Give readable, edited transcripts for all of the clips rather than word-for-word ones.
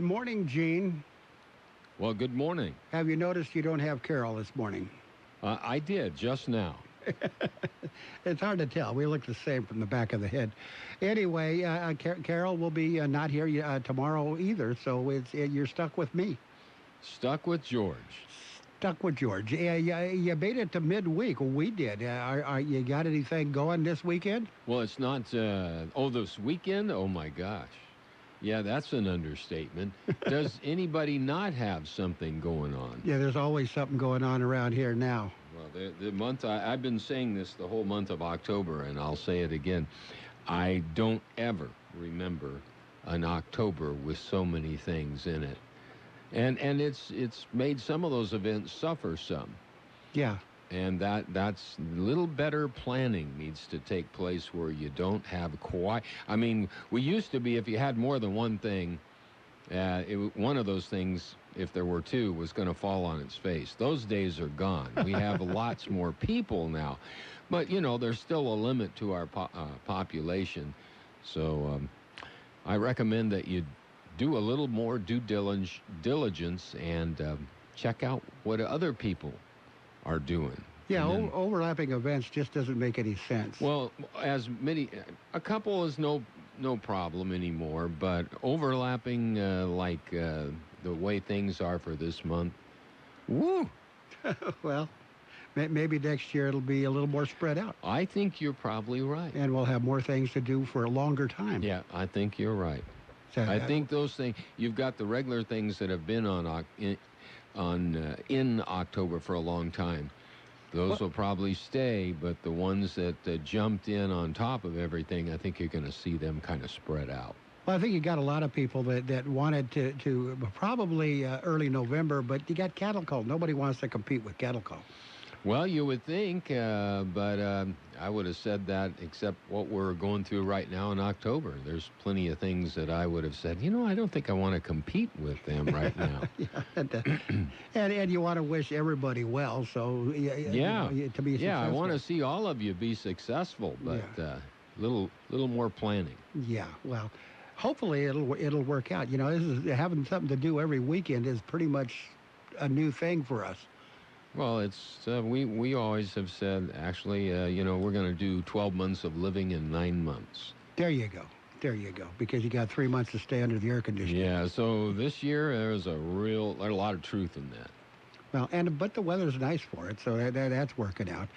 morning, Gene. Well, good morning. Have you noticed you don't have Carol this morning? I did, just now. It's hard to tell. We look the same from the back of the head. Anyway, Carol will be not here tomorrow either, so you're stuck with me. Stuck with George. Stuck with George. You made it to midweek. We did. You got anything going this weekend? Well, it's not... this weekend? Oh, my gosh. Yeah, that's an understatement. Does anybody not have something going on? Yeah, there's always something going on around here now. Well, the month... I've been saying this the whole month of October, and I'll say it again. I don't ever remember an October with so many things in it. And it's made some of those events suffer some. Yeah. And that's a little better planning needs to take place where you don't have quite... I mean, we used to be, if you had more than one thing, one of those things, if there were two, was going to fall on its face. Those days are gone. We have lots more people now. But, there's still a limit to our population. So I recommend that you do a little more due diligence and check out what other people are doing. Yeah, overlapping events just doesn't make any sense. Well, a couple is no problem anymore, but overlapping like the way things are for this month, woo! Well, maybe next year it'll be a little more spread out. I think you're probably right. And we'll have more things to do for a longer time. Yeah, I think you're right. So, I think those things, you've got the regular things that have been in October for a long time. Those will probably stay, but the ones that jumped in on top of everything, I think you're going to see them kind of spread out. Well, I think you got a lot of people that wanted to probably early November, but you got cattle call. Nobody wants to compete with cattle call. Well, you would think, but I would have said that except what we're going through right now in October. There's plenty of things that I would have said, I don't think I want to compete with them right now. and you want to wish everybody well, so to be successful. Yeah, I want to see all of you be successful, but little more planning. Yeah, well, hopefully it'll work out. Having something to do every weekend is pretty much a new thing for us. Well, it's we always have said, actually, we're going to do 12 months of living in 9 months. There you go, because you got 3 months to stay under the air conditioning. Yeah, so this year there's a lot of truth in that. Well, but the weather's nice for it, so that's working out.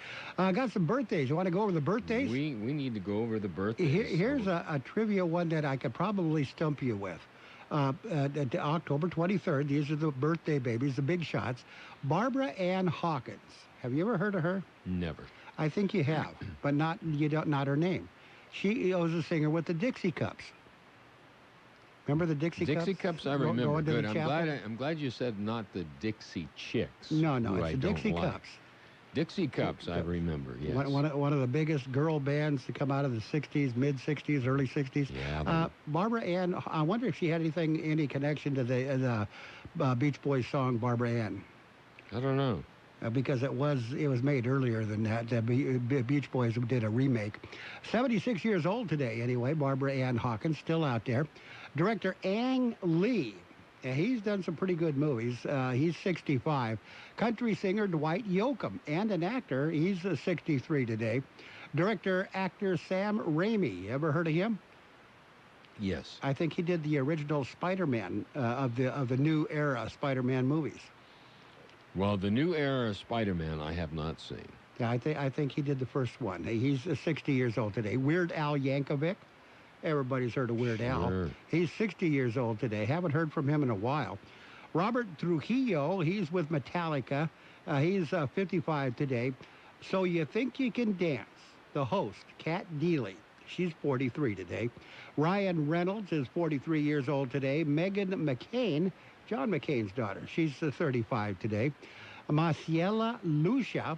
Got some birthdays. You want to go over the birthdays? We need to go over the birthdays. Here's a trivia one that I could probably stump you with. October 23rd, these are the birthday babies, the big shots. Barbara Ann Hawkins. Have you ever heard of her? Never. I think you have, but not her name. She was a singer with the Dixie Cups. Remember the Dixie Cups? Dixie Cups, I remember. Good. I'm glad you said not the Dixie Chicks. No, it's the Dixie Cups. Dixie Cups, I remember, yes. One of the biggest girl bands to come out of the 60s, mid-60s, early 60s. Yeah. Barbara Ann, I wonder if she had any connection to the Beach Boys song, Barbara Ann. I don't know. Because it was made earlier than that. The Beach Boys did a remake. 76 years old today, anyway, Barbara Ann Hawkins, still out there. Director Ang Lee. He's done some pretty good movies. He's 65. Country singer Dwight Yoakam, and an actor. He's 63 today. Actor Sam Raimi. Ever heard of him? Yes. I think he did the original Spider-Man of the new era Spider-Man movies. Well, the new era Spider-Man I have not seen. Yeah, I think he did the first one. He's 60 years old today. Weird Al Yankovic. Everybody's heard of Weird Al. He's 60 years old today. Haven't heard from him in a while. Robert Trujillo, he's with Metallica. He's 55 today. So You Think You Can Dance, the host, Kat Deely. She's 43 today. Ryan Reynolds is 43 years old today. Megan McCain, John McCain's daughter, she's 35 today. Maciela Lucia,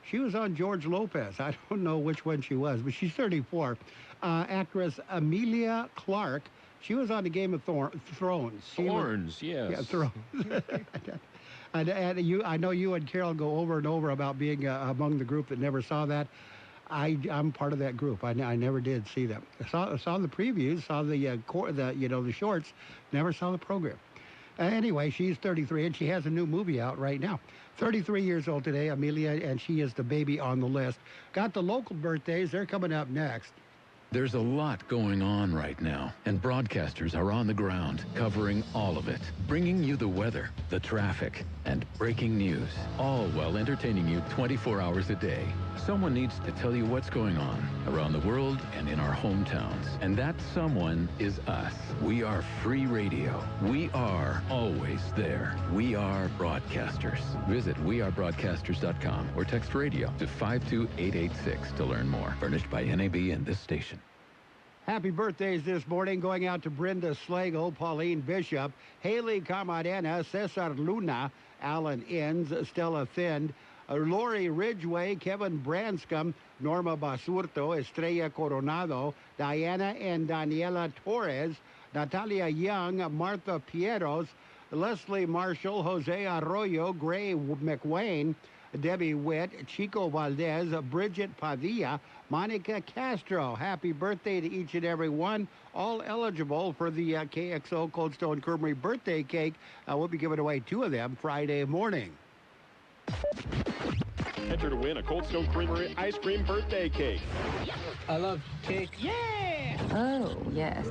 she was on George Lopez. I don't know which one she was, but she's 34. Actress Emilia Clarke, she was on the Game of Thrones. Thorns, yes. Yeah, Thrones. I know you and Carol go over and over about being among the group that never saw that. I'm part of that group. I never did see them. I saw the previews, saw the shorts, never saw the program. Anyway, she's 33, and she has a new movie out right now. 33 years old today, Amelia, and she is the baby on the list. Got the local birthdays. They're coming up next. There's a lot going on right now, and broadcasters are on the ground, covering all of it, bringing you the weather, the traffic, and breaking news, all while entertaining you 24 hours a day. Someone needs to tell you what's going on around the world and in our hometowns, and that someone is us. We are free radio. We are always there. We are broadcasters. Visit wearebroadcasters.com or text radio to 52886 to learn more. Furnished by NAB and this station. Happy birthdays this morning going out to Brenda Slagle, Pauline Bishop, Haley Camarena, Cesar Luna, Alan Inns, Stella Thind, Lori Ridgway, Kevin Branscombe, Norma Basurto, Estrella Coronado, Diana and Daniela Torres, Natalia Young, Martha Pieros, Leslie Marshall, Jose Arroyo, Gray McWayne, Debbie Witt, Chico Valdez, Bridget Padilla, Monica Castro. Happy birthday to each and every one. All eligible for the KXO Cold Stone Creamery birthday cake. We'll be giving away 2 of them Friday morning. Enter to win a Cold Stone Creamery ice cream birthday cake. I love cake. Yeah! Oh, yes.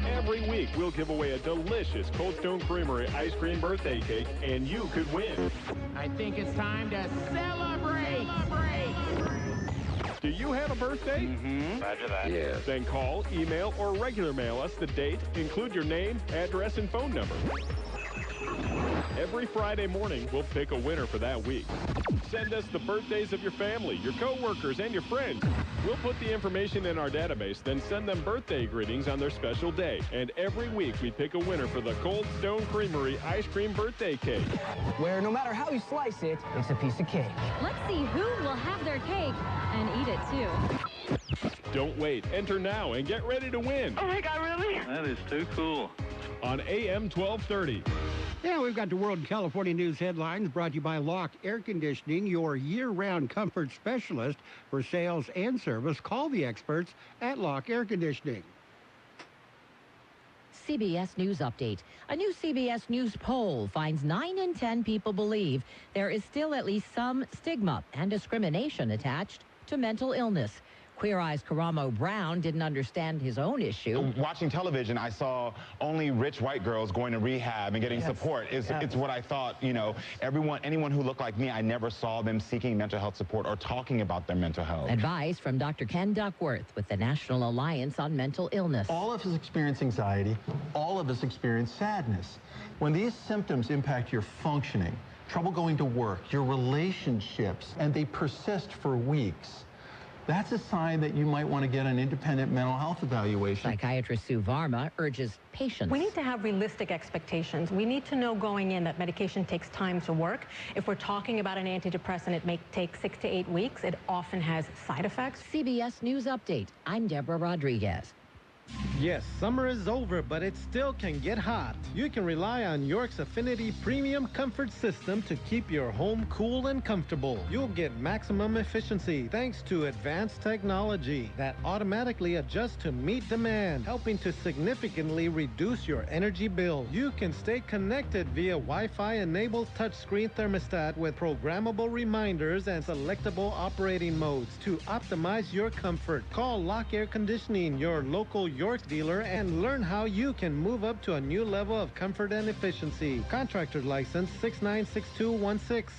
Every week, we'll give away a delicious Cold Stone Creamery ice cream birthday cake, and you could win. I think it's time to celebrate! Do you have a birthday? Mm-hmm. Roger that. Yes. Then call, email, or regular mail us the date, include your name, address, and phone number. Every Friday morning, we'll pick a winner for that week. Send us the birthdays of your family, your coworkers, and your friends. We'll put the information in our database, then send them birthday greetings on their special day. And every week, we pick a winner for the Cold Stone Creamery ice cream birthday cake. Where no matter how you slice it, it's a piece of cake. Let's see who will have their cake and eat it, too. Don't wait. Enter now and get ready to win. Oh, my God, really? That is too cool. On AM 1230. Yeah, we've got the World California News headlines brought to you by Lock Air Conditioning, your year-round comfort specialist for sales and service. Call the experts at Lock Air Conditioning. CBS News Update. A new CBS News poll finds 9 in 10 people believe there is still at least some stigma and discrimination attached to mental illness. Queer Eye's Karamo Brown didn't understand his own issue. Watching television, I saw only rich white girls going to rehab and getting support. It's what I thought, you know, anyone who looked like me, I never saw them seeking mental health support or talking about their mental health. Advice from Dr. Ken Duckworth with the National Alliance on Mental Illness. All of us experience anxiety. All of us experience sadness. When these symptoms impact your functioning, trouble going to work, your relationships, and they persist for weeks, that's a sign that you might want to get an independent mental health evaluation. Psychiatrist Sue Varma urges patience. We need to have realistic expectations. We need to know going in that medication takes time to work. If we're talking about an antidepressant, it may take 6 to 8 weeks. It often has side effects. CBS News Update. I'm Deborah Rodriguez. Yes, summer is over, but it still can get hot. You can rely on York's Affinity Premium Comfort System to keep your home cool and comfortable. You'll get maximum efficiency thanks to advanced technology that automatically adjusts to meet demand, helping to significantly reduce your energy bill. You can stay connected via Wi-Fi-enabled touchscreen thermostat with programmable reminders and selectable operating modes to optimize your comfort. Call Lock Air Conditioning, your local York dealer, and learn how you can move up to a new level of comfort and efficiency. Contractor license 696216.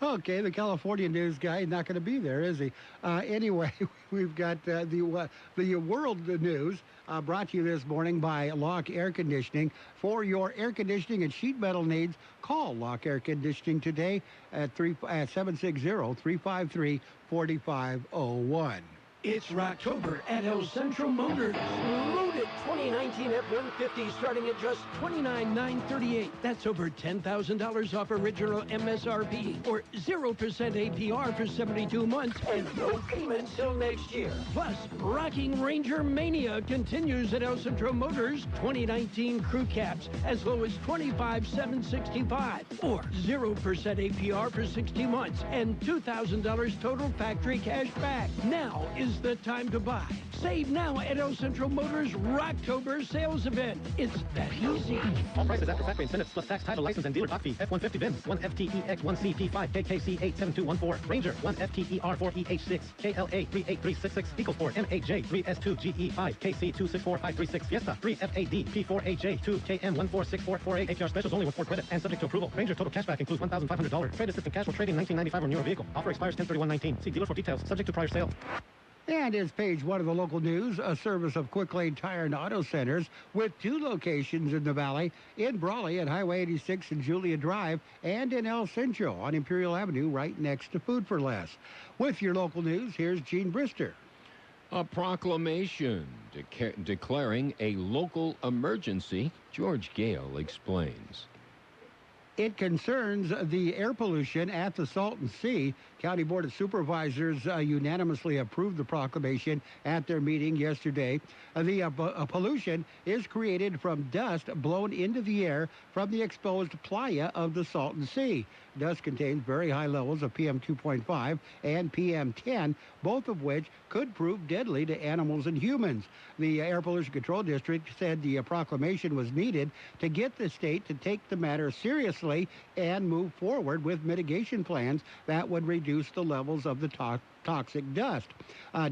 Okay, the California news guy is not going to be there, is he? Anyway, we've got the world news brought to you this morning by Lock Air Conditioning. For your air conditioning and sheet metal needs, call Lock Air Conditioning today at 760-353-4501. It's Rocktober at El Centro Motors. Loaded 2019 F-150 starting at just $29,938. That's over $10,000 off original MSRP or 0% APR for 72 months and no payments till next year. Plus, Rocking Ranger Mania continues at El Centro Motors. 2019 crew cabs as low as $25,765 or 0% APR for 60 months and $2,000 total factory cash back. Now is the time to buy. Save now at El Centro Motors Rocktober sales event. It's that easy. All prices after factory incentives plus tax, title, license, and dealer dock fee. F-150 VIN, 1 FTEX, 1 CP5, KKC 87214. Ranger, 1 FTER 4EH6, KLA 38366. EcoSport, MAJ 3S2 GE5, KC 264536. Fiesta, 3 FAD P4AJ 2 KM 146448. APR specials only with Ford credit and subject to approval. Ranger total cashback includes $1,500. Trade assistant cash for trading 1995 or newer vehicle. Offer expires 10/31/19. See dealer for details. Subject to prior sale. And is page one of the local news, a service of Quick Lane Tire and Auto Centers with 2 locations in the valley, in Brawley at Highway 86 and Julia Drive, and in El Centro on Imperial Avenue right next to Food for Less. With your local news, here's Gene Brister. A proclamation declaring a local emergency. George Gale explains. It concerns the air pollution at the Salton Sea. County Board of Supervisors unanimously approved the proclamation at their meeting yesterday. The pollution is created from dust blown into the air from the exposed playa of the Salton Sea. Dust contains very high levels of PM 2.5 and PM 10, both of which could prove deadly to animals and humans. The Air Pollution Control District said the proclamation was needed to get the state to take the matter seriously and move forward with mitigation plans that would reduce the levels of the toxic dust.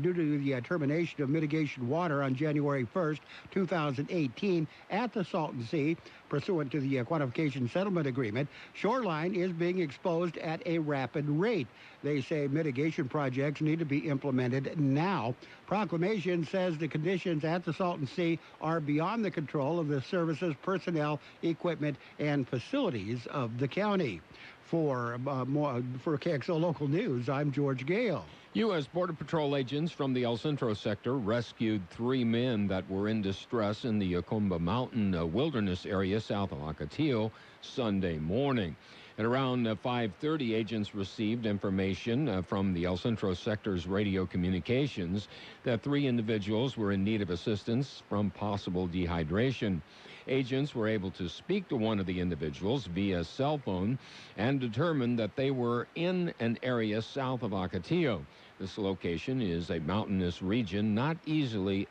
Due to the termination of mitigation water on January 1st, 2018 at the Salton Sea, pursuant to the quantification settlement agreement, shoreline is being exposed at a rapid rate. They say mitigation projects need to be implemented now. Proclamation says the conditions at the Salton Sea are beyond the control of the services, personnel, equipment, and facilities of the county. For Kxo Local News, I'm George Gale. U.S. Border Patrol agents from the El Centro sector rescued 3 men that were in distress in the Yacumba Mountain wilderness area south of Ocotillo Sunday morning. At around 5:30, agents received information from the El Centro sector's radio communications that 3 individuals were in need of assistance from possible dehydration. Agents were able to speak to one of the individuals via cell phone and determined that they were in an area south of Ocotillo. This location is a mountainous region not easily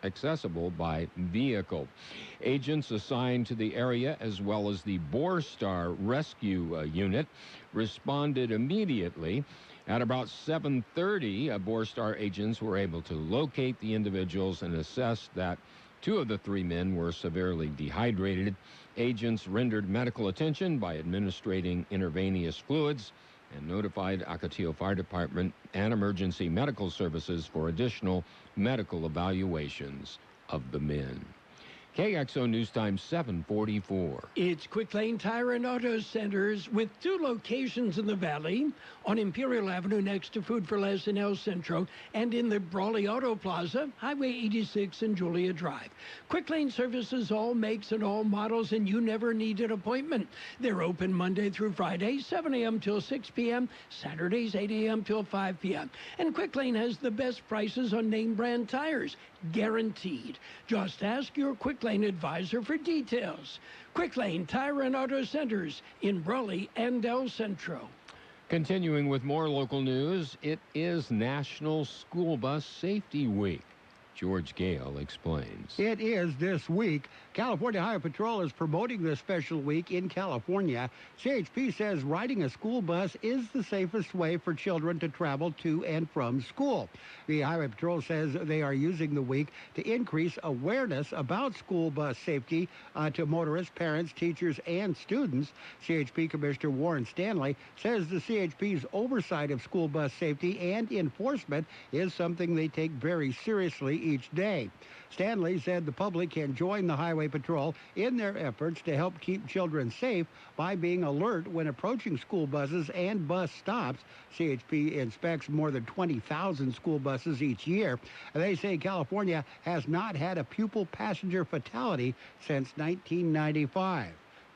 accessible by vehicle. Agents assigned to the area, as well as the Brister rescue unit, responded immediately. At about 7:30, Brister agents were able to locate the individuals and assess that 2 of the 3 men were severely dehydrated. Agents rendered medical attention by administering intravenous fluids and notified Ocotillo Fire Department and Emergency Medical Services for additional medical evaluations of the men. KXO News Time 7:44. It's Quick Lane Tire and Auto Centers with 2 locations in the valley, on Imperial Avenue next to Food for Less in El Centro, and in the Brawley Auto Plaza, Highway 86 and Julia Drive. Quick Lane services all makes and all models, and you never need an appointment. They're open Monday through Friday, 7 a.m. till 6 p.m., Saturdays 8 a.m. till 5 p.m. And Quick Lane has the best prices on name brand tires, guaranteed. Just ask your Quick Lane advisor for details. Quick Lane Tire and Auto Centers in Brawley and El Centro. Continuing with more local news, it is National School Bus Safety Week. George Gale explains. It is this week. California Highway Patrol is promoting this special week in California. CHP says riding a school bus is the safest way for children to travel to and from school. The Highway Patrol says they are using the week to increase awareness about school bus safety to motorists, parents, teachers, and students. CHP Commissioner Warren Stanley says the CHP's oversight of school bus safety and enforcement is something they take very seriously each day. Stanley said the public can join the Highway Patrol in their efforts to help keep children safe by being alert when approaching school buses and bus stops. CHP inspects more than 20,000 school buses each year. They say California has not had a pupil passenger fatality since 1995.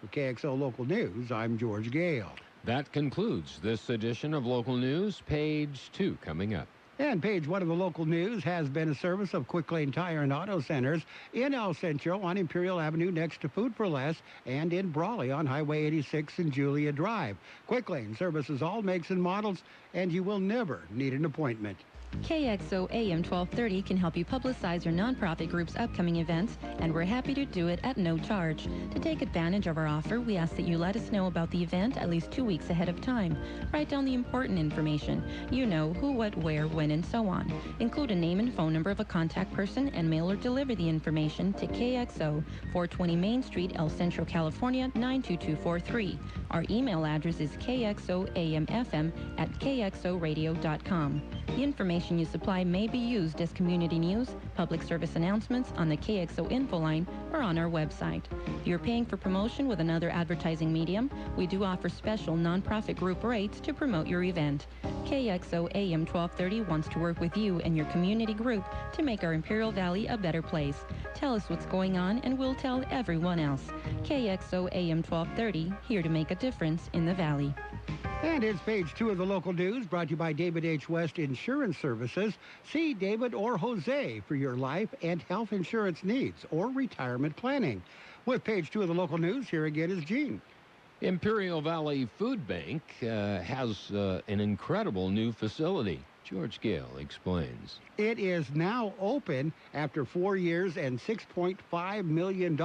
For KXO Local News, I'm George Gale. That concludes this edition of Local News. Page 2 coming up. And page 1 of the local news has been a service of Quick Lane Tire and Auto Centers in El Centro on Imperial Avenue next to Food for Less, and in Brawley on Highway 86 and Julia Drive. Quick Lane services all makes and models, and you will never need an appointment. KXO AM 1230 can help you publicize your nonprofit group's upcoming events, and we're happy to do it at no charge. To take advantage of our offer, we ask that you let us know about the event at least 2 weeks ahead of time. Write down the important information. You know, who, what, where, when, and so on. Include a name and phone number of a contact person and mail or deliver the information to KXO, 420 Main Street, El Centro, California, 92243. Our email address is kxoamfm@kxoradio.com. The information you supply may be used as community news, public service announcements on the KXO info line, or on our website. If you're paying for promotion with another advertising medium, we do offer special nonprofit group rates to promote your event. KXO AM 1230 wants to work with you and your community group to make our Imperial Valley a better place. Tell us what's going on and we'll tell everyone else. KXO AM 1230, here to make a difference in the Valley. And it's page 2 of the local news, brought to you by David H. West Insurance Services. See David or Jose for your life and health insurance needs or retirement planning. With page 2 of the local news, here again is Gene. Imperial Valley Food Bank has an incredible new facility. George Gale explains. It is now open after 4 years and $6.5 million.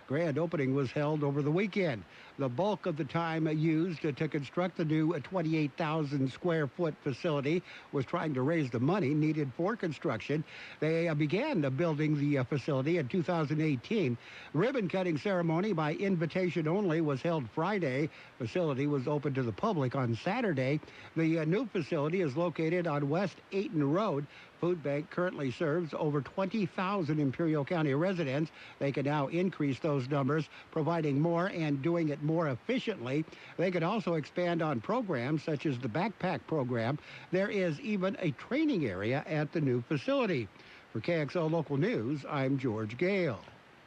Grand opening was held over the weekend. The bulk of the time used to construct the new 28,000 square foot facility was trying to raise the money needed for construction. They began building the facility in 2018. Ribbon cutting ceremony by invitation only was held Friday. Facility was open to the public on Saturday. The new facility is located on West Ayton Road. Food Bank currently serves over 20,000 Imperial County residents. They can now increase those numbers, providing more and doing it more efficiently. They could also expand on programs such as the backpack program. There is even a training area at the new facility. For KXO Local News, I'm George Gale.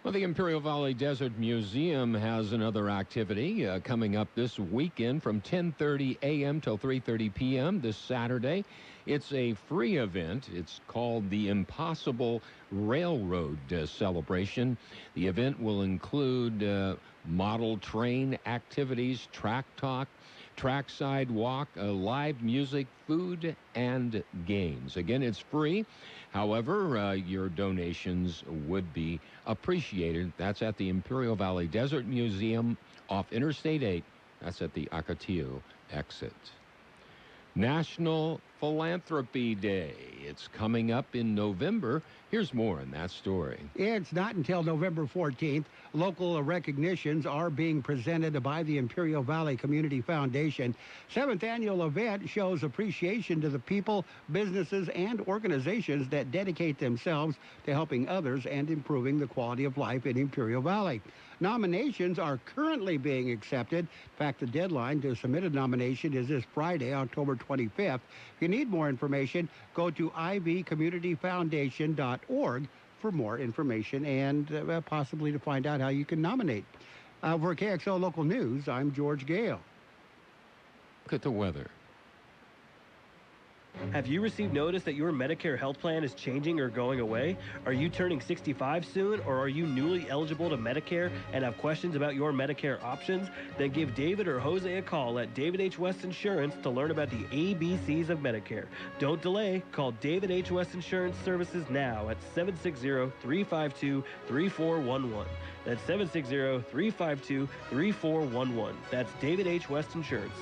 Well, the Imperial Valley Desert Museum has another activity coming up this weekend from 10:30 a.m. till 3:30 p.m. this Saturday. It's a free event. It's called the Impossible Railroad Celebration. The event will include model train activities, track talk, trackside walk, live music, food, and games. Again, it's free. However, your donations would be appreciated. That's at the Imperial Valley Desert Museum off Interstate 8. That's at the Ocotillo exit. National Philanthropy Day. It's coming up in November. Here's more on that story. It's not until November 14th. Local recognitions are being presented by the Imperial Valley Community Foundation. 7th annual event shows appreciation to the people, businesses, and organizations that dedicate themselves to helping others and improving the quality of life in Imperial Valley. Nominations are currently being accepted. In fact, the deadline to submit a nomination is this Friday, October 25th. If you need more information, go to ivcommunityfoundation.org for more information and possibly to find out how you can nominate. For KXO Local News, I'm George Gale. Look at the weather. Have you received notice that your Medicare health plan is changing or going away? Are you turning 65 soon, or are you newly eligible to Medicare and have questions about your Medicare options? Then give David or Jose a call at David H. West Insurance to learn about the ABCs of Medicare. Don't delay. Call David H. West Insurance Services now at 760-352-3411. That's 760-352-3411. That's David H. West Insurance.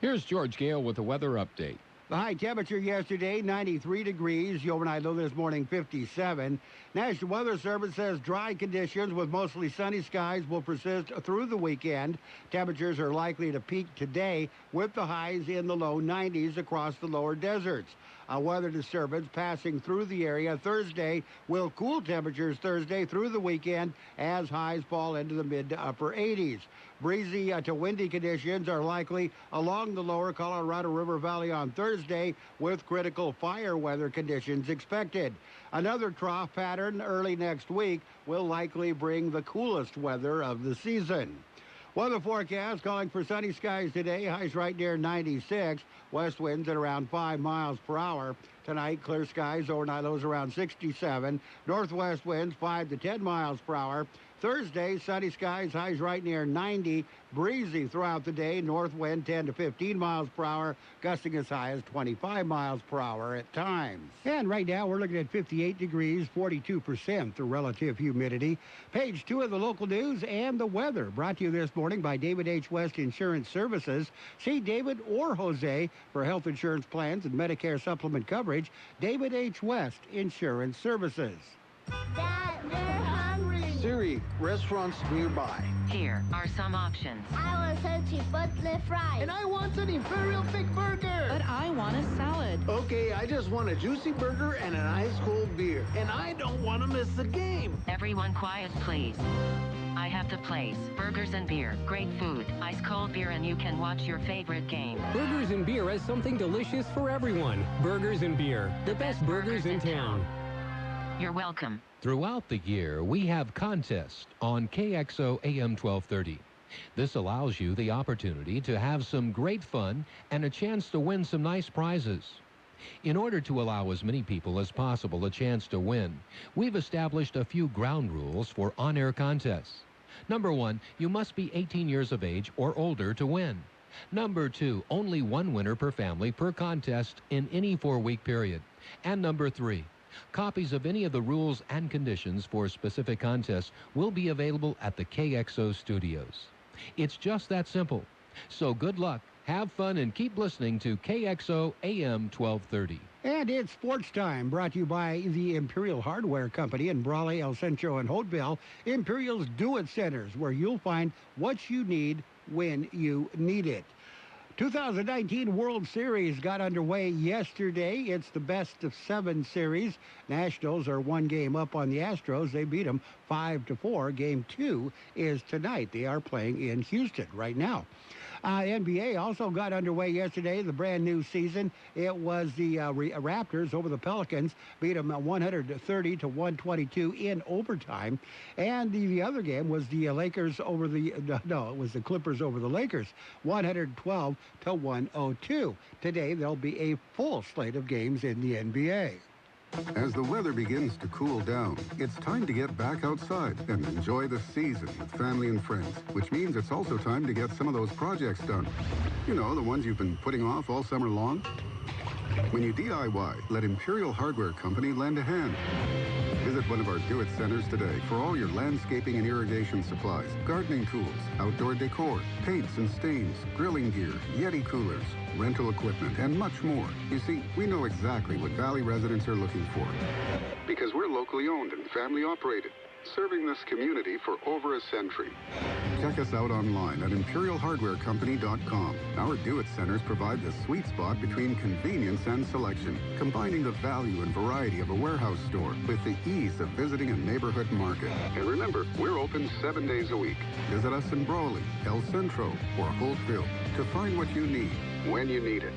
Here's George Gale with the weather update. The high temperature yesterday, 93 degrees. The overnight low this morning, 57. National Weather Service says dry conditions with mostly sunny skies will persist through the weekend. Temperatures are likely to peak today with the highs in the low 90s across the lower deserts. A weather disturbance passing through the area Thursday will cool temperatures Thursday through the weekend as highs fall into the mid to upper 80s. Breezy to windy conditions are likely along the lower Colorado River Valley on Thursday with critical fire weather conditions expected. Another trough pattern early next week will likely bring the coolest weather of the season. Weather forecast calling for sunny skies today. Highs right near 96. West winds at around 5 miles per hour. Tonight, clear skies. Overnight lows around 67. Northwest winds 5 to 10 miles per hour. Thursday, sunny skies, highs right near 90. Breezy throughout the day. North wind 10 to 15 miles per hour, gusting as high as 25 miles per hour at times. And right now, we're looking at 58 degrees, 42% the relative humidity. Page 2 of the local news and the weather. Brought to you this morning by David H. West Insurance Services. See David or Jose for health insurance plans and Medicare supplement coverage. David H. West Insurance Services. Dad, they're hungry. Siri, restaurants nearby. Here are some options. I want some chipotle fries. And I want an Imperial Thick Burger. But I want a salad. Okay, I just want a juicy burger and an ice cold beer. And I don't want to miss the game. Everyone quiet, please. I have the place. Burgers and beer. Great food. Ice cold beer, and you can watch your favorite game. Burgers and Beer has something delicious for everyone. Burgers and Beer. The best burgers in town. You're welcome. Throughout the year, we have contests on KXO AM 1230. This allows you the opportunity to have some great fun and a chance to win some nice prizes. In order to allow as many people as possible a chance to win, we've established a few ground rules for on-air contests. Number 1, you must be 18 years of age or older to win. Number 2, only one winner per family per contest in any 4-week period. And number 3, copies of any of the rules and conditions for specific contests will be available at the KXO studios. It's just that simple. So good luck, have fun, and keep listening to KXO AM 1230. And it's sports time, brought to you by the Imperial Hardware Company in Brawley, El Centro, and Holtville. Imperial's Do-It Centers, where you'll find what you need when you need it. 2019 World Series got underway yesterday. It's the best-of-7 series. Nationals are 1 game up on the Astros. They beat them 5-4. Game 2 is tonight. They are playing in Houston right now. NBA also got underway yesterday, the brand new season. It was the Raptors over the Pelicans, beat them 130-122 in overtime. And the other game was the Lakers over the, it was the Clippers over the Lakers, 112-102. Today, there'll be a full slate of games in the NBA. As the weather begins to cool down, it's time to get back outside and enjoy the season with family and friends, which means it's also time to get some of those projects done. You know, the ones you've been putting off all summer long. When you DIY, let Imperial Hardware Company lend a hand. Visit one of our Do-It Centers today for all your landscaping and irrigation supplies, gardening tools, outdoor decor, paints and stains, grilling gear, Yeti coolers, rental equipment, and much more. You see, we know exactly what Valley residents are looking for because we're locally owned and family operated, serving this community for over a century. Check us out online at ImperialHardwareCompany.com. Our Do-It Centers provide the sweet spot between convenience and selection, combining the value and variety of a warehouse store with the ease of visiting a neighborhood market. And remember, we're open 7 days a week. Visit us in Brawley, El Centro, or Holtville to find what you need when you need it.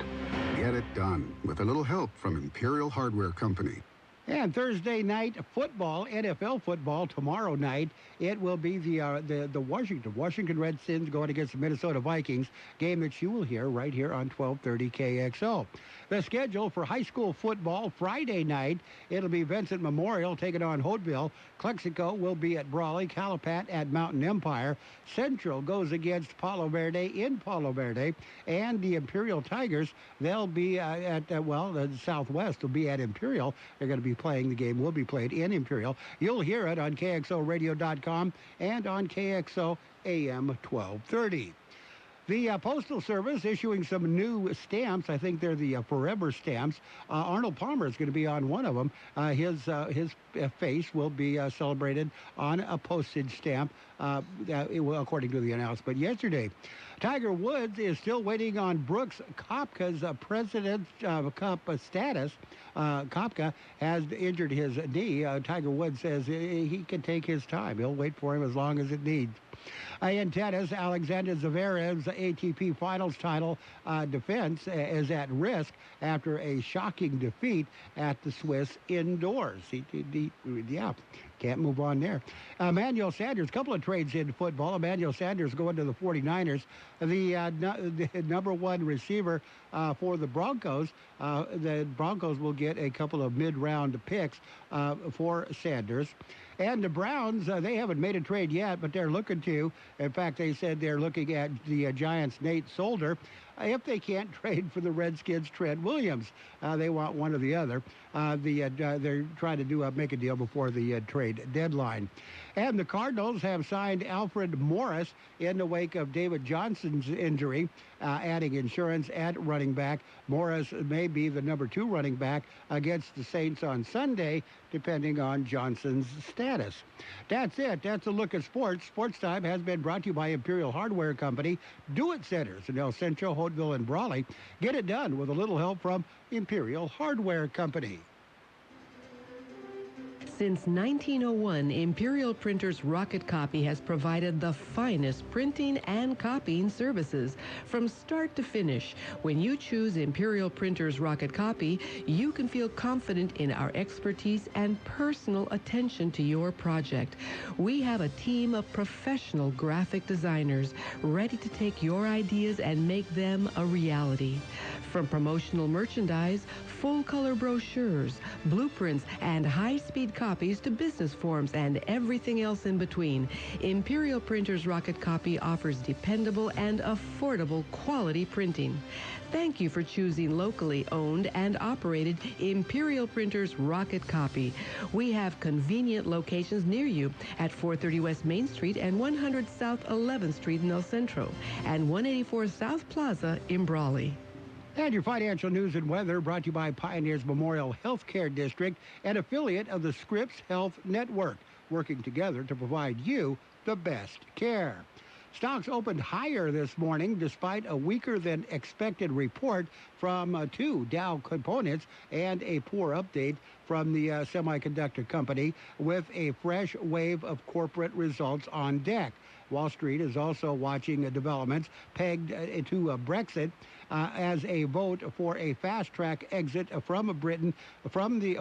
Get it done with a little help from Imperial Hardware Company. And Thursday night football, NFL football, tomorrow night, it will be the Washington Redskins going against the Minnesota Vikings, game that you will hear right here on 1230 KXO. The schedule for high school football, Friday night, it'll be Vincent Memorial taking on Holtville. Clexico will be at Brawley, Calapat at Mountain Empire. Central goes against Palo Verde in Palo Verde. And the Imperial Tigers, they'll be the Southwest will be at Imperial. They're going to be playing, the game will be played in Imperial. You'll hear it on KXORadio.com and on KXO AM 1230. The Postal Service issuing some new stamps. I think they're the Forever stamps. Arnold Palmer is going to be on one of them. His face will be celebrated on a postage stamp, according to the announcement yesterday. Tiger Woods is still waiting on Brooks Koepka's President's Cup status. Koepka has injured his knee. Tiger Woods says he can take his time. He'll wait for him as long as it needs. In tennis, Alexander Zverev's ATP Finals title defense is at risk after a shocking defeat at the Swiss indoors. Can't move on there. Emmanuel Sanders, a couple of trades in football. Emmanuel Sanders going to the 49ers. The number one receiver for the Broncos. The Broncos will get a couple of mid-round picks for Sanders. And the Browns, they haven't made a trade yet, but they're looking to. In fact, they said they're looking at the Giants' Nate Solder. If they can't trade for the Redskins' Trent Williams, they want one or the other. They're trying to make a deal before the trade deadline. And the Cardinals have signed Alfred Morris in the wake of David Johnson's injury, adding insurance at running back. Morris may be the number 2 running back against the Saints on Sunday, depending on Johnson's status. That's it. That's a look at sports. Sports Time has been brought to you by Imperial Hardware Company. Do-It Centers in El Centro, Hotville, and Brawley. Get it done with a little help from Imperial Hardware Company. Since 1901, Imperial Printers Rocket Copy has provided the finest printing and copying services from start to finish. When you choose Imperial Printers Rocket Copy, you can feel confident in our expertise and personal attention to your project. We have a team of professional graphic designers ready to take your ideas and make them a reality. From promotional merchandise, full-color brochures, blueprints, and high-speed copies to business forms and everything else in between, Imperial Printers Rocket Copy offers dependable and affordable quality printing. Thank you for choosing locally owned and operated Imperial Printers Rocket Copy. We have convenient locations near you at 430 West Main Street and 100 South 11th Street in El Centro and 184 South Plaza in Brawley. And your financial news and weather brought to you by Pioneers Memorial Healthcare District, an affiliate of the Scripps Health Network, working together to provide you the best care. Stocks opened higher this morning despite a weaker than expected report from 2 Dow components and a poor update from the semiconductor company, with a fresh wave of corporate results on deck. Wall Street is also watching developments pegged to Brexit as a vote for a fast-track exit from Britain from the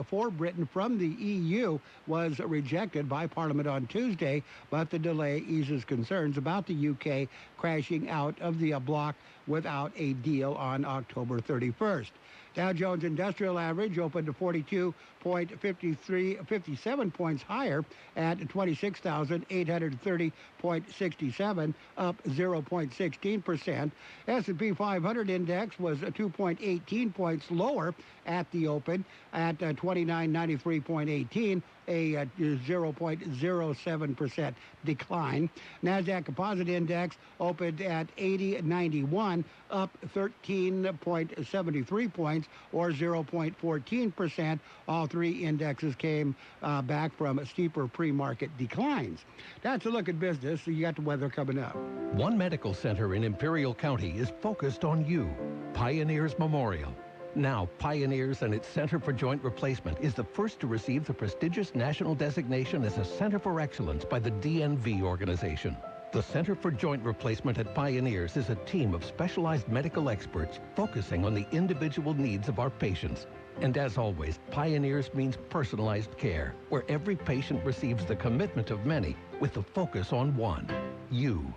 EU was rejected by Parliament on Tuesday, but the delay eases concerns about the UK crashing out of the bloc without a deal on October 31st. Dow Jones Industrial Average opened to 57 points higher at 26,830.67, up 0.16%. S&P 500 index was 2.18 points lower at the open at 2993.18, a 0.07% decline. NASDAQ Composite Index opened at 8091, up 13.73 points, or 0.14%. All 3 indexes came back from steeper pre-market declines. That's a look at business. You got the weather coming up. One medical center in Imperial County is focused on you, Pioneers Memorial. Now, Pioneers and its Center for Joint Replacement is the first to receive the prestigious national designation as a Center for Excellence by the DNV organization. The Center for Joint Replacement at Pioneers is a team of specialized medical experts focusing on the individual needs of our patients. And as always, Pioneers means personalized care, where every patient receives the commitment of many with the focus on one, you.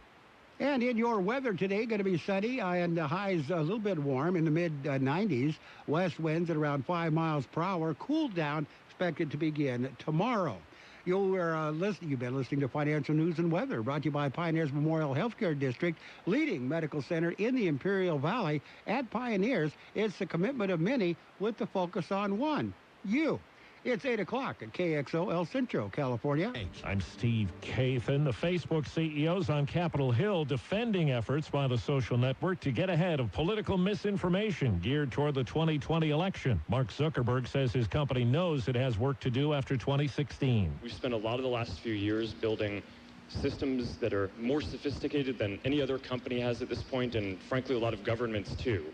And in your weather today, going to be sunny and the highs a little bit warm in the mid-90s. West winds at around 5 miles per hour. Cool down expected to begin tomorrow. You've been listening to Financial News and Weather, brought to you by Pioneers Memorial Healthcare District, leading medical center in the Imperial Valley. At Pioneers, it's the commitment of many with the focus on one, you. It's 8 o'clock at KXO El Centro, California. I'm Steve Kathan. The Facebook CEO's on Capitol Hill defending efforts by the social network to get ahead of political misinformation geared toward the 2020 election. Mark Zuckerberg says his company knows it has work to do after 2016. We've spent a lot of the last few years building systems that are more sophisticated than any other company has at this point, and frankly, a lot of governments too.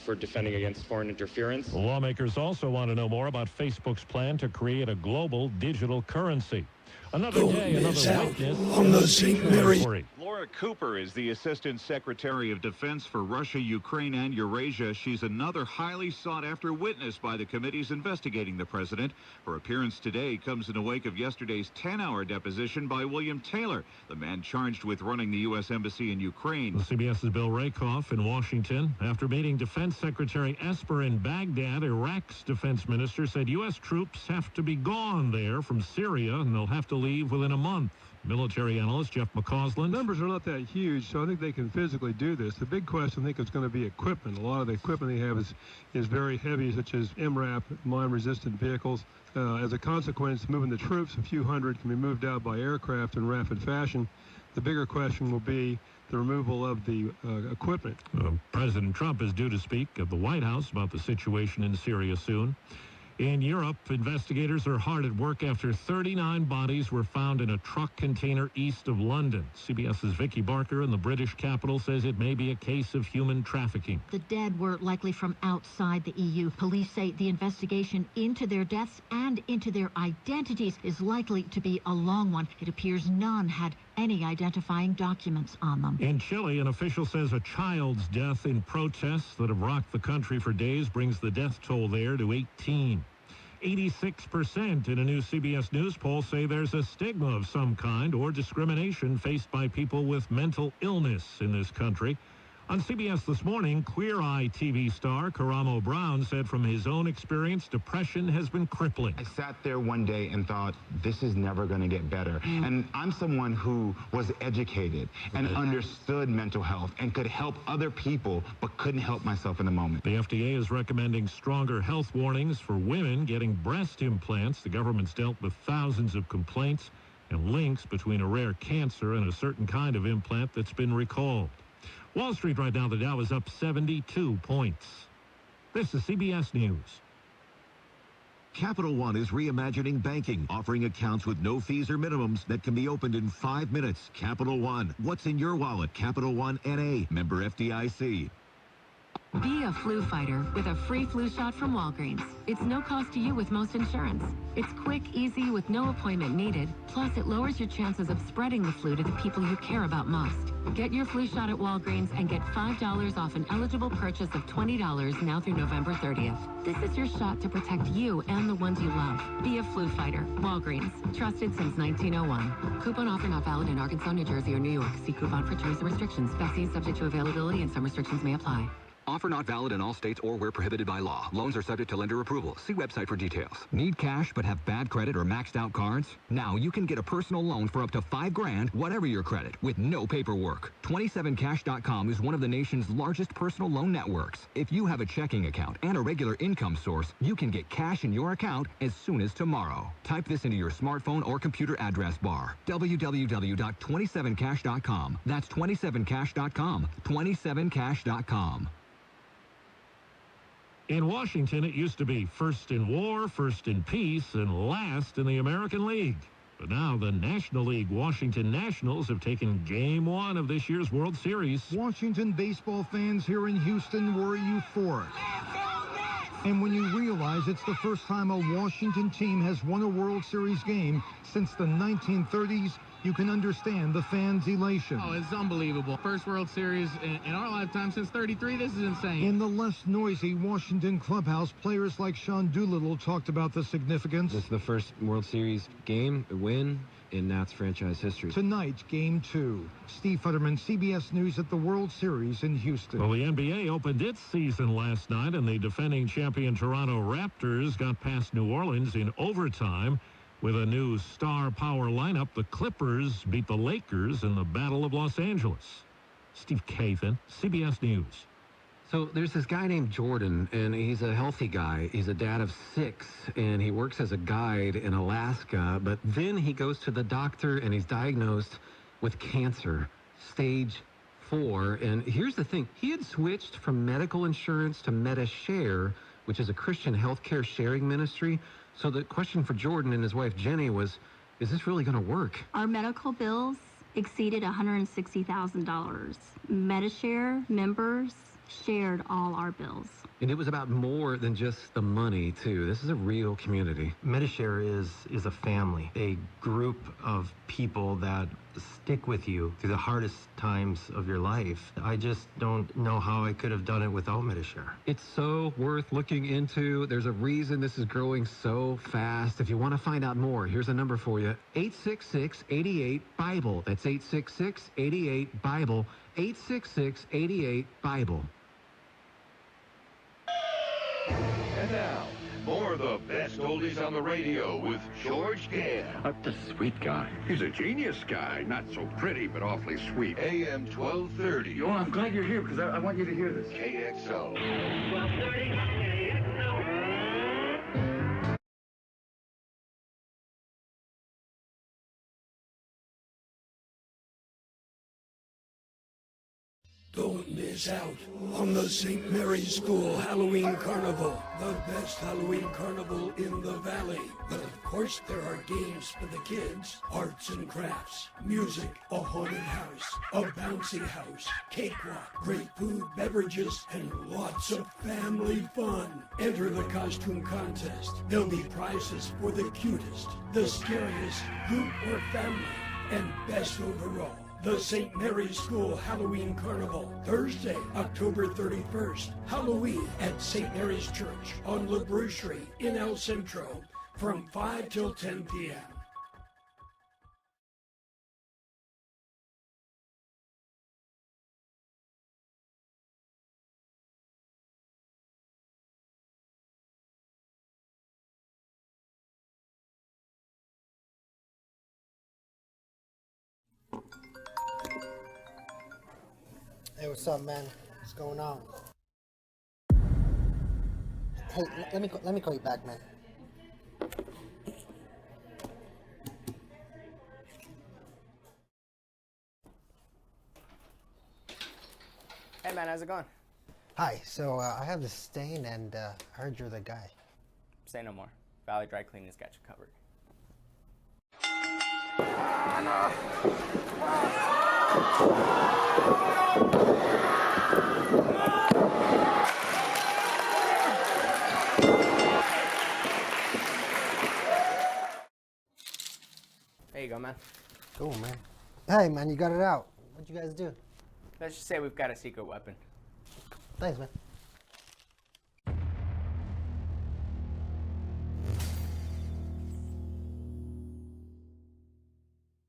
For defending against foreign interference. Lawmakers also want to know more about Facebook's plan to create a global digital currency. Another day, another witness on the St. Mary's. Laura Cooper is the Assistant Secretary of Defense for Russia, Ukraine, and Eurasia. She's another highly sought-after witness by the committees investigating the president. Her appearance today comes in the wake of yesterday's 10-hour deposition by William Taylor, the man charged with running the U.S. Embassy in Ukraine. CBS's Bill Rakoff in Washington. After meeting Defense Secretary Esper in Baghdad, Iraq's defense minister said U.S. troops have to be gone there from Syria, and they'll have to leave within a month. Military analyst Jeff McCausland. Numbers are not that huge, so I think they can physically do this. The big question, I think, is going to be equipment. A lot of the equipment they have is very heavy, such as MRAP, mine-resistant vehicles. As a consequence, moving the troops, a few hundred, can be moved out by aircraft in rapid fashion. The bigger question will be the removal of the equipment. President Trump is due to speak at the White House about the situation in Syria soon. In Europe, investigators are hard at work after 39 bodies were found in a truck container east of London. CBS's Vicky Barker in the British capital says it may be a case of human trafficking. The dead were likely from outside the EU. Police say the investigation into their deaths and into their identities is likely to be a long one. It appears none had any identifying documents on them. In Chile, an official says a child's death in protests that have rocked the country for days brings the death toll there to 18. 86% in a new CBS News poll say there's a stigma of some kind or discrimination faced by people with mental illness in this country. On CBS This Morning, Queer Eye TV star Karamo Brown said from his own experience, depression has been crippling. I sat there one day and thought, this is never going to get better. And I'm someone who was educated and understood mental health and could help other people, but couldn't help myself in the moment. The FDA is recommending stronger health warnings for women getting breast implants. The government's dealt with thousands of complaints and links between a rare cancer and a certain kind of implant that's been recalled. Wall Street right now, the Dow is up 72 points. This is CBS News. Capital One is reimagining banking, offering accounts with no fees or minimums that can be opened in 5 minutes. Capital One. What's in your wallet? Capital One N.A. Member FDIC. Be a flu fighter with a free flu shot from Walgreens. It's no cost to you with most insurance. It's quick, easy, with no appointment needed. Plus, it lowers your chances of spreading the flu to the people you care about most. Get your flu shot at Walgreens and get $5 off an eligible purchase of $20 now through November 30th. This is your shot to protect you and the ones you love. Be a flu fighter. Walgreens. Trusted since 1901. Coupon offer not valid in Arkansas, New Jersey, or New York. See coupon for terms and restrictions. Vaccines subject to availability and some restrictions may apply. Offer not valid in all states or where prohibited by law. Loans are subject to lender approval. See website for details. Need cash but have bad credit or maxed out cards? Now you can get a personal loan for up to $5,000, whatever your credit, with no paperwork. 27cash.com is one of the nation's largest personal loan networks. If you have a checking account and a regular income source, you can get cash in your account as soon as tomorrow. Type this into your smartphone or computer address bar. www.27cash.com. That's 27cash.com. 27cash.com. In Washington, it used to be first in war, first in peace, and last in the American League. But now the National League Washington Nationals have taken Game 1 of this year's World Series. Washington baseball fans here in Houston were euphoric. And when you realize it's the first time a Washington team has won a World Series game since the 1930s, you can understand the fans' elation. Oh, it's unbelievable. First World Series in our lifetime since 33. This is insane. In the less noisy Washington clubhouse, players like Sean Doolittle talked about the significance. This is the first World Series game, win in Nats franchise history. Tonight, Game 2. Steve Futterman, CBS News at the World Series in Houston. Well, the NBA opened its season last night, and the defending champion Toronto Raptors got past New Orleans in overtime. With a new star power lineup, the Clippers beat the Lakers in the Battle of Los Angeles. Steve Kathan, CBS News. So there's this guy named Jordan, and he's a healthy guy. He's a dad of 6, and he works as a guide in Alaska. But then he goes to the doctor, and he's diagnosed with cancer, stage 4. And here's the thing. He had switched from medical insurance to MediShare, which is a Christian healthcare sharing ministry. So the question for Jordan and his wife Jenny was, is this really going to work? Our medical bills exceeded $160,000. MediShare members shared all our bills. And it was about more than just the money, too. This is a real community. MediShare is a family, a group of people that stick with you through the hardest times of your life. I just don't know how I could have done it without MediShare. It's so worth looking into. There's a reason this is growing so fast. If you want to find out more, here's a number for you. 866-88-BIBLE. That's 866-88-BIBLE. 866-88-BIBLE. And now, more of the best oldies on the radio with George Gale. That's a sweet guy. He's a genius guy. Not so pretty, but awfully sweet. AM 1230. Oh, I'm glad you're here because I want you to hear this. KXO. 1230 KXO. Don't miss out on the St. Mary's School Halloween Carnival, the best Halloween carnival in the valley. But of course there are games for the kids, arts and crafts, music, a haunted house, a bouncy house, cakewalk, great food, beverages, and lots of family fun. Enter the costume contest. There'll be prizes for the cutest, the scariest group or family, and best overall. The St. Mary's School Halloween Carnival, Thursday, October 31st. Halloween at St. Mary's Church on La Brucherie in El Centro from 5 till 10 p.m. Hey, what's up, man? What's going on? Hey, let me call you back, man. Hey, man, how's it going? Hi. So I have this stain, and I heard you're the guy. Say no more. Valley Dry Cleaning's got you covered. There you go, man. Cool, man. Hey, man, you got it out. What'd you guys do? Let's just say we've got a secret weapon. Thanks, man.